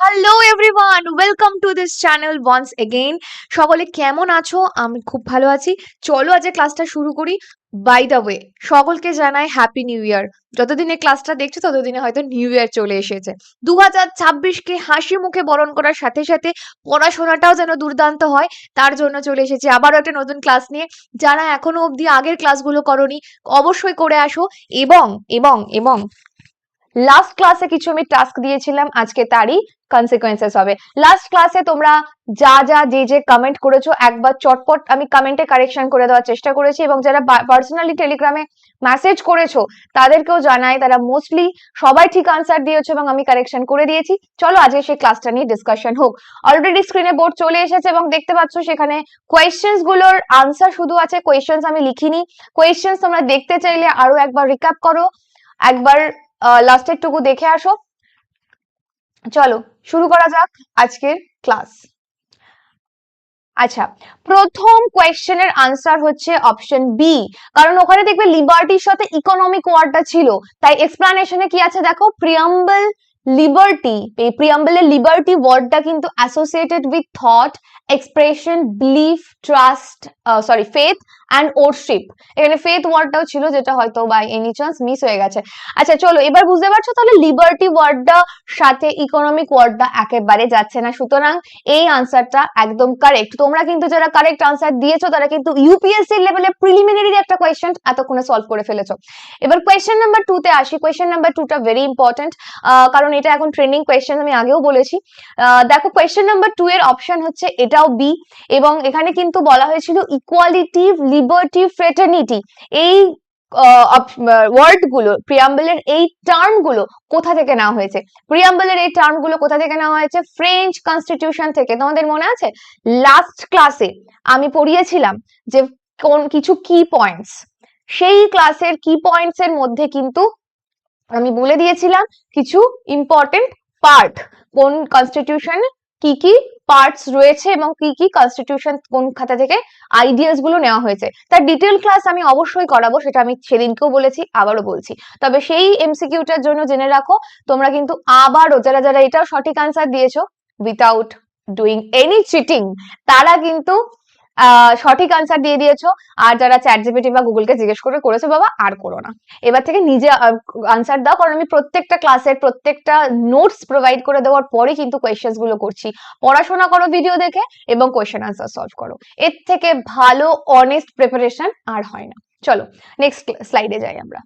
Hello everyone, welcome to this channel once again. সকলে কেমন আছো? আমি খুব ভালো আছি। চলো আজকে ক্লাসটা শুরু করি। বাই দ্য ওয়ে, সকলকে জানাই হ্যাপি নিউ ইয়ার। যতদিনে ক্লাসটা দেখছো ততদিনে হয়তো নিউ ইয়ার চলে এসেছে। 2026কে হাসি মুখে বরণ করার সাথে সাথে পড়াশোনাটাও যেন দুর্দান্ত হয়, তার জন্য চলে এসেছি আবারও একটা নতুন ক্লাস নিয়ে। যারা এখনো অবধি আগের ক্লাসগুলো করোনি, অবশ্যই করে আসো। এবং এবং এবং লাস্ট ক্লাসে কিছু আমি টাস্ক দিয়েছিলাম, আজকে তারই কনসিকোয়েন্সেস হবে। লাস্ট ক্লাসে তোমরা যা যা যে কমেন্ট করেছো একবার চটপট আমি কমেন্টে কারেকশন করে দেওয়ার চেষ্টা করেছি, এবং যারা পার্সোনালি টেলিগ্রামে মেসেজ করেছো তাদেরকেও জানাই, তারা মোস্টলি সবাই ঠিক আনসার দিয়েছো এবং আমি কারেকশন করে দিয়েছি। চলো আজকে সেই ক্লাসটা নিয়ে ডিসকাশন হোক। অলরেডি স্ক্রিনে বোর্ড চলে এসেছে এবং দেখতে পাচ্ছ সেখানে কোয়েশ্চেন্স গুলোর আনসার শুধু আছে, কোয়েশ্চেন্স আমি লিখিনি। কোয়েশ্চেন্স তোমরা দেখতে চাইলে আরো একবার রিক্যাপ করো, একবার লাস্টের টুকু দেখে আসো। চলো শুরু করা যাক আজকের ক্লাস। আচ্ছা, প্রথম কোয়েশ্চেনের আনসার হচ্ছে অপশন বি, কারণ ওখানে দেখবে লিবার্টির সাথে ইকোনমিক ওয়ার্ডটা ছিল, তাই এক্সপ্লানেশনে কি আছে দেখো, প্রিয়াম্বল লিবার্টি। এই প্রিয়াম্বলের লিবার্টি ওয়ার্ডটা কিন্তু associated with thought, expression, belief, trust, faith and worship. এখানে ফেথ ওয়ার্ডটাও ছিল, যেটা হয়তো বাই এনি চান্স মিস হয়ে গেছে। আচ্ছা চলো, এবার বুঝতে পারছো তাহলে লিবার্টি ওয়ার্ডটা সাথে ইকোনমিক ওয়ার্ডটা একেবারে যাচ্ছে না, সুতরাং এই আনসারটা একদম কারেক্ট। তোমরা কিন্তু যারা কারেক্ট আনসার দিয়েছো তারা কিন্তু ইউপিএসসি লেভেলে প্রিলিমিনারি একটা কোয়েশ্চেন এতক্ষণে সলভ করে ফেলেছো। এবার কোয়েশ্চেন নাম্বার 2 তে আসি। কোয়েশ্চেন নাম্বার 2টা ভেরি ইম্পর্টেন্ট, কারণ এটা এখন ট্রেন্ডিং কোয়েশ্চেন, আমি আগেও বলেছি। দেখো কোয়েশ্চেন নাম্বার 2 এর অপশন হচ্ছে এটাও বি, এবং এখানে কিন্তু বলা হয়েছিল ইকুয়ালিটি, লিবার্টি, ফ্রেটার্নিটি। এই ওয়ার্ড গুলো, প্রিয়াম্বলের এই টার্ম গুলো কোথা থেকে নেওয়া হয়েছে? প্রিয়াম্বলের এই টার্ম গুলো কোথা থেকে নেওয়া হয়েছে? ফ্রেঞ্চ কনস্টিটিউশন থেকে। তোমাদের মনে আছে লাস্ট ক্লাসে আমি পড়িয়েছিলাম যে কোন কিছু কি পয়েন্টস, সেই ক্লাসের কি পয়েন্টস এর মধ্যে কিন্তু আমি বলে দিয়েছিলাম কিছু ইম্পর্টেন্ট পার্ট, কোন কনস্টিটিউশন কি কি পার্টস রয়েছে এবং কি কি কনস্টিটিউশন কোন খাতা থেকে আইডিয়াস গুলো নেওয়া হয়েছে। তার ডিটেল ক্লাস আমি অবশ্যই করাবো, সেটা আমি সেদিনকেও বলেছি, আবারও বলছি। তবে সেই এমসিকিউটার জন্য জেনে রাখো, তোমরা কিন্তু আবারও যারা যারা এটাও সঠিক আনসার দিয়েছো উইথাউট ডুইং এনি চিটিং, তারা কিন্তু সঠিক আনসার দিয়ে দিয়েছো। আর যারা চ্যাট জিপিটি বা গুগলকে জিজ্ঞেস করে করেছো, বাবা আর করো না, এবার থেকে নিজে আনসার দাও, কারণ আমি প্রত্যেকটা ক্লাসের প্রত্যেকটা নোটস প্রোভাইড করে দেওয়ার পরে কিন্তু কোয়েশ্চেন্স গুলো করছি। পড়াশোনা করো ভিডিও দেখে এবং কোয়েশ্চেন আনসার সলভ করো, এর থেকে ভালো অনেস্ট প্রিপারেশন আর হয় না। চলো নেক্সট স্লাইডে যাই আমরা।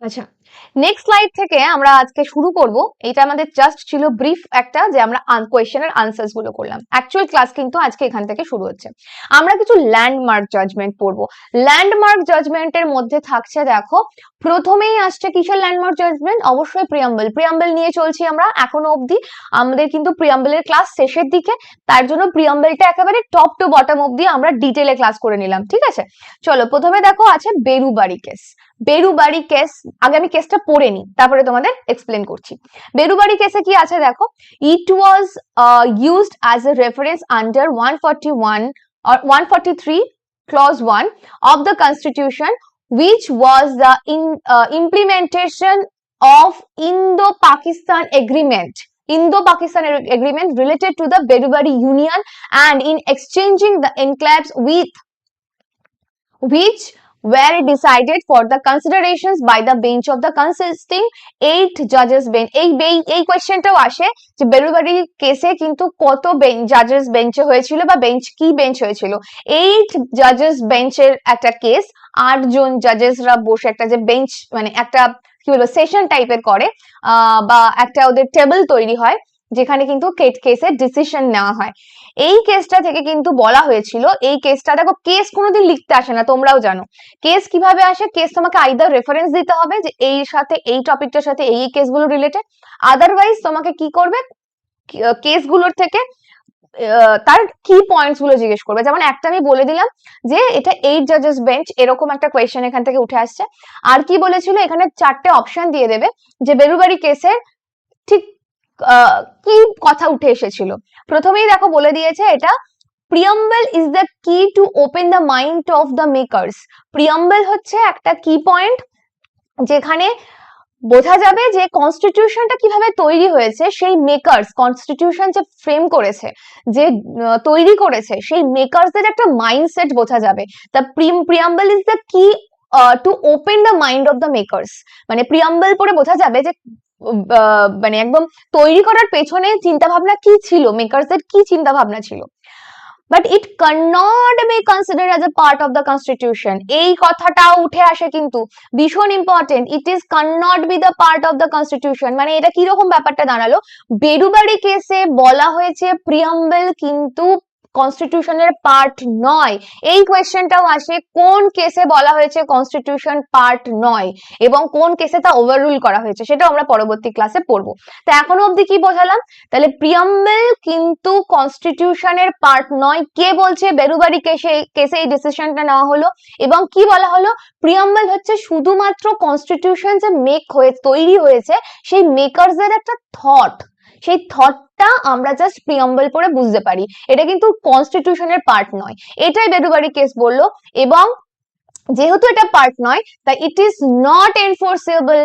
আচ্ছা, নেক্সট স্লাইড থেকে আমরা আজকে শুরু করব। এটা আমাদের জাস্ট ছিল ব্রিফ একটা, যে আমরা কোয়েশ্চেনের আনসার্স গুলো করলাম। অ্যাকচুয়াল ক্লাস কিন্তু আজকে এখান থেকে শুরু হচ্ছে। আমরা কিছু ল্যান্ডমার্ক জাজমেন্ট পড়বো। ল্যান্ডমার্ক জাজমেন্টের মধ্যে থাকছে, দেখো প্রথমেই আসছে কিসের ল্যান্ডমার্ক জাজমেন্ট? অবশ্যই প্রিয়াম্বল। প্রিয়াম্বল নিয়ে চলছি আমরা এখনো অবধি, আমাদের কিন্তু প্রিয়াম্বলের ক্লাস শেষের দিকে, তার জন্য প্রিয়াম্বলটা একেবারে টপ টু বটম অবধি আমরা ডিটেলে ক্লাস করে নিলাম, ঠিক আছে? চলো প্রথমে দেখো আছে বেরুবাড়ি কেস। বেরুবাড়ি কেস, আগে আমি কেসটা পড়ে নি, তারপরে তোমাদের এক্সপ্লেন করছি। বেরুবাড়ি কেসে কি আছে দেখো, it was used as a reference under 141 or 143 clause 1 of the constitution, which was the implementation of Indo-Pakistan agreement. Indo-Pakistan agreement related to the Berubari Union, and in exchanging the enclaves with which were decided for the considerations by the bench of the consisting 8 judges bench. এই কোয়েশ্চেনটাও আসে যে বেরুবাড়ি কেসে কিন্তু কত জাজেস বেঞ্চে হয়েছিল, বা bench কি বেঞ্চ হয়েছিল? 8 জাজেস বেঞ্চের একটা কেস, 8 জন জাজেসরা বসে একটা যে বেঞ্চ, মানে একটা কি বলবো সেশন টাইপের করে, বা একটা ওদের টেবিল তৈরি হয় যেখানে কিন্তু কেসের ডিসিশন নেওয়া হয়। এই কেসটা থেকে কিন্তু বলা হয়েছিল, এই কেসটা দেখো, কেস কোনোদিন লিখতে আসে না, তোমরাও জানো। কেস কিভাবে আসে? কেস তোমাকে আইদার রেফারেন্স দিতে হবে যে এই সাথে এই টপিকটার সাথে এই কেসগুলো রিলেটেড, আদারওয়াইজ তোমাকে কি করবে, কেসগুলোর থেকে তার কি পয়েন্টস গুলো জিজ্ঞেস করবে। যেমন একটা আমি বলে দিলাম যে এটা 8 জাজেস বেঞ্চ, এরকম একটা কোয়েশ্চেন এখান থেকে উঠে আসছে। আর কি বলেছিল, এখানে 4টে অপশন দিয়ে দেবে যে বেরুবাড়ি কেসের ঠিক কি কথা উঠে এসেছিল। প্রথমেই দেখো বলে দিয়েছে, এটা প্রিয়াম্বল ইজ দ্য কি to open the mind of the makers. Preamble হচ্ছে একটা কি পয়েন্ট যেখানে বোঝা যাবে যে কনস্টিটিউশনটা কিভাবে তৈরি হয়েছে, সেই মেকার্স, কনস্টিটিউশন যে ফ্রেম করেছে, যে তৈরি করেছে, সেই মেকার্সদের একটা মাইন্ডসেট বোঝা যাবে। দ্য প্রিয়াম্বল ইজ দ্য কি to open the mind of the makers. মানে প্রিয়াম্বল পড়ে বোঝা যাবে যে মানে একদম তৈরি করার পেছনে চিন্তা ভাবনা কি ছিল, মেকার্সদের কি চিন্তা ভাবনা ছিল। But it cannot be considered as a part of the constitution, এই কথাটাও উঠে আসে কিন্তু, ভীষণ important. It is cannot be the part of the constitution, মানে এটা কিরকম ব্যাপারটা দাঁড়ালো, বেরুবাড়ি কেসে বলা হয়েছে প্রিয়াম্বল কিন্তু কনস্টিটিউশনের পার্ট নয়। এই কোয়েশ্চেনটাও আসে, কোন কেসে বলা হয়েছে কনস্টিটিউশন পার্ট নয় এবং কোন কেসে তা ওভাররুল করা হয়েছে, সেটা আমরা পরবর্তী ক্লাসে পড়বো। তো এখনো অবধি কি বোঝালাম, তাহলে প্রিয়াম্বল কিন্তু কনস্টিটিউশনের পার্ট নয়। কে বলছে? বেরুবাড়ি কেসে এই ডিসিশনটা নেওয়া হলো। এবং কি বলা হলো, প্রিয়াম্বল হচ্ছে শুধুমাত্র কনস্টিটিউশন যে তৈরি হয়েছে সেই মেকারসদের একটা থট, সেই থটটা আমরা জাস্ট প্রিয়াম্বল পড়ে বুঝতে পারি, এটা কিন্তু কনস্টিটিউশনের পার্ট নয়। এটাই বেরুবাড়ি কেস বললো। এবং যেহেতু এটা পার্ট নয়, তাই it is not enforceable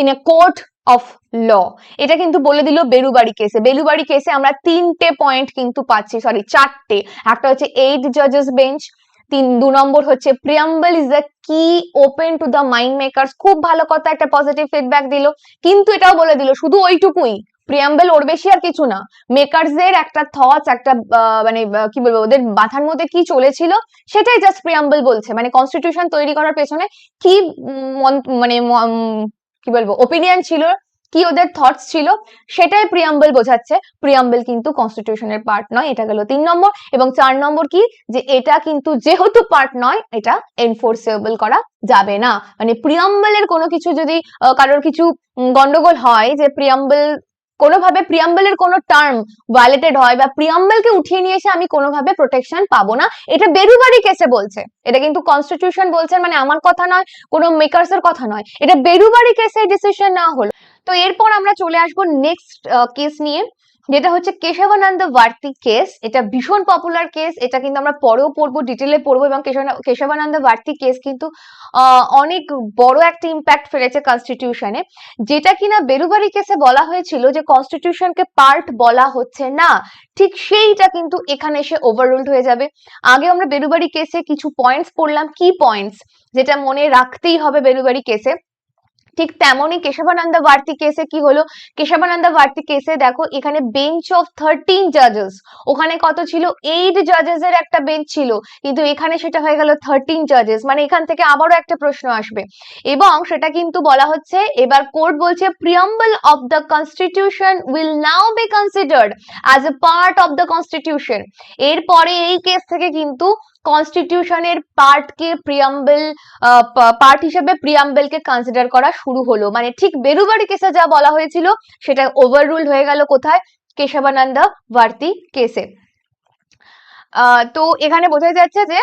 in a court of law. এটা কিন্তু বলে দিল বেরুবাড়ি কেসে। বেরুবাড়ি কেসে আমরা 3টে পয়েন্ট কিন্তু পাচ্ছি, সরি 4টে। একটা হচ্ছে 8 জাজেস বেঞ্চ, 2 নম্বর হচ্ছে প্রিয়াম্বল ইজ দ্য কি open to the mind makers. খুব ভালো কথা, একটা পজিটিভ ফিডব্যাক দিল। কিন্তু এটাও বলে দিল শুধু ওইটুকুই, প্রিয়াম্বল ওর বেশি আর কিছু না। মেকারসদের একটা থটস, একটা মানে কি বলবো, ওদের মাথার মধ্যে কি চলেছিল সেটাই জাস্ট প্রিয়াম্বল বলছে। মানে কনস্টিটিউশন তৈরি করার পেছনে কি মানে কি বলবো ওপিনিয়ন ছিল, কি ওদের থটস ছিল, সেটাই প্রিয়াম্বল বোঝাচ্ছে। প্রিয়াম্বল কিন্তু কনস্টিটিউশনের পার্ট নয়। এটা গেল 3 নম্বর। এবং 4 নম্বর কি, যে এটা কিন্তু যেহেতু পার্ট নয়, এটা এনফোর্সেবল করা যাবে না। মানে প্রিয়াম্বলের কোনো কিছু যদি কারোর কিছু গন্ডগোল হয়, যে কোনোভাবে প্রিয়াম্বলের কোনো টার্ম ভায়োলেটেড হয় বা প্রিয়াম্বলকে উঠিয়ে নিয়ে এসে আমি কোনোভাবে প্রোটেকশন পাবো না, এটা বেরুবাড়ি কেসে বলছে। এটা কিন্তু কনস্টিটিউশন বলছে, মানে আমার কথা নয়, কোনো মেকার্সের কথা নয়, এটা বেরুবাড়ি কেসে ডিসিশন নেওয়া হলো। তো এরপর আমরা চলে আসবো নেক্সট কেস নিয়ে, যেটা হচ্ছে কেশবানন্দ ভারতী কেস। এটা ভীষণ পপুলার কেস, এটা কিন্তু আমরা পরেও পড়বো, ডিটেলে পড়বো। এবং কেশবানন্দ ভারতী কেস কিন্তু অনেক বড় একটা ইম্প্যাক্ট ফেলেছে কনস্টিটিউশনে, যেটা কিনা বেরুবাড়ি কেসে বলা হয়েছিল যে কনস্টিটিউশনকে পার্ট বলা হচ্ছে না, ঠিক সেইটা কিন্তু এখানে এসে ওভাররুলড হয়ে যাবে। আগে আমরা বেরুবাড়ি কেসে কিছু পয়েন্টস পড়লাম, কি পয়েন্টস যেটা মনে রাখতেই হবে বেরুবাড়ি কেসে। ঠিক তেমনই কেশবানন্দ ভারতী কেসে কি হলো, কেশবানন্দ ভারতী কেসে দেখো এখানে বেঞ্চ অফ 13 জাজেস, ওখানে কত ছিল 8 জাজেস এর একটা বেঞ্চ ছিল, কিন্তু এখানে সেটা হয়ে গেল 13 জাজেস। মানে এখান থেকে আবারও একটা প্রশ্ন আসবে। এবং সেটা কিন্তু বলা হচ্ছে, এবার কোর্ট বলছে preamble of the constitution will now be considered as a part of the constitution. এরপরে এই কেস থেকে কিন্তু কনস্টিটিউশনের পার্টকে পার্ট হিসেবে প্রিয়াম্বলকে কনসিডার করা শুরু হলো। মানে ঠিক বেরুবাড়ি কেসে যা বলা হয়েছিল সেটা ওভাররুল হয়ে গেল কোথায়, কেশবানন্দ ভারতী কেসে। তো এখানে বোঝা যাচ্ছে যে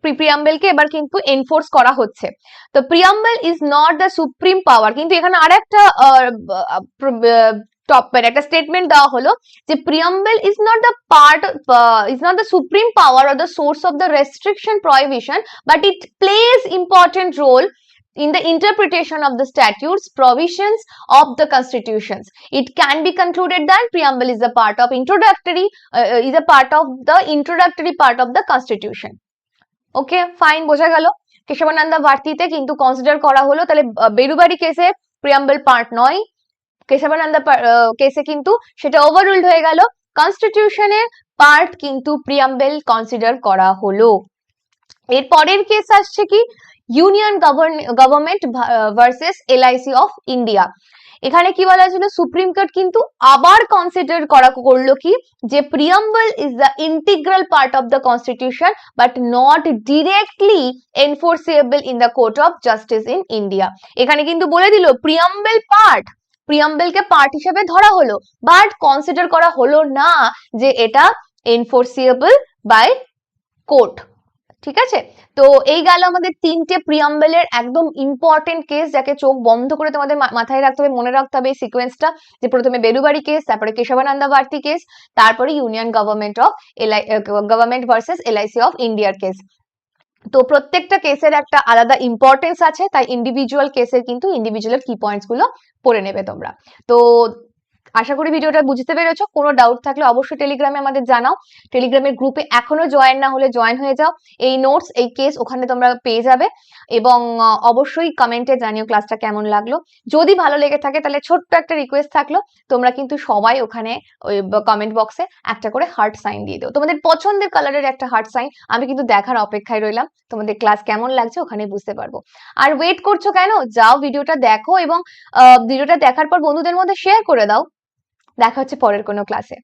প্রিয়াম্বলকে এবার কিন্তু এনফোর্স করা হচ্ছে। তো preamble is not the supreme power, কিন্তু এখানে আরেকটা একটা স্টেটমেন্ট দেওয়া হলো যে preamble is not the is not the supreme power or the source of the restriction prohibition, but it plays important role in the interpretation of the statutes provisions of the constitutions. It can be concluded that preamble is a part of the introductory part of the constitution. Okay fine, বোঝা গেল। কেশবানন্দ ভারতীতে কিন্তু consider করা হলো, তাহলে বেরুবাড়ি কেসে preamble part নয়, কেশবানন্দ কেসে কিন্তু সেটা ওভাররুলড হয়ে গেল, কনস্টিটিউশনের পার্ট কিন্তু প্রিয়াম্বল কনসিডার করা হলো। এর পরের কেস আসছে কি, union government versus LIC of India. এখানে কি বলা ছিল, সুপ্রিম কোর্ট কিন্তু আবার কনসিডার করলো কি, যে preamble is the integral part of the constitution but not directly enforceable in the court of justice in India. এখানে কিন্তু বলে দিল প্রিয়াম্বলকে পার্ট হিসেবে ধরা হলো, বাট কনসিডার করা হলো না যে এটা এনফোর্সেবল বাই কোর্ট। ঠিক আছে, তো এই গেল আমাদের 3টে প্রিয়াম্বলের একদম ইম্পর্টেন্ট কেস, যাকে চোখ বন্ধ করে তোমাদের মাথায় রাখতে হবে, মনে রাখতে হবে এই সিকোয়েন্সটা, যে প্রথমে বেরুবাড়ি কেস, তারপরে কেশবানন্দ ভারতী কেস, তারপরে union government versus LIC of ইন্ডিয়ার কেস। তো প্রত্যেকটা কেসের একটা আলাদা ইম্পর্টেন্স আছে, তাই ইন্ডিভিজুয়াল কেসের কিন্তু ইন্ডিভিজুয়াল কি পয়েন্টস গুলো পড়ে নেবে তোমরা। তো আশা করি ভিডিওটা বুঝতে পেরেছো। কোনো ডাউট থাকলে অবশ্যই টেলিগ্রামে আমাদের জানাও। টেলিগ্রামের গ্রুপে এখনো জয়েন না হলে জয়েন হয়ে যাও। এই নোটস, এই কেস ওখানে তোমরা পেয়ে যাবে। এবং অবশ্যই কমেন্টে জানিও ক্লাসটা কেমন লাগলো। যদি ভালো লেগে থাকে তাহলে ছোট্ট একটা রিকোয়েস্ট থাকলো, তোমরা কিন্তু সবাই ওখানে ওই কমেন্ট বক্সে একটা করে হার্ট সাইন দিয়ে দিও, তোমাদের পছন্দের কালারের একটা হার্ট সাইন। আমি কিন্তু দেখার অপেক্ষায় রইলাম, তোমাদের ক্লাস কেমন লাগছে ওখানে বুঝতে পারবো। আর ওয়েট করছো কেন, যাও ভিডিওটা দেখো এবং ভিডিওটা দেখার পর বন্ধুদের মধ্যে শেয়ার করে দাও। দেখা হচ্ছে পরের কোনো ক্লাসে।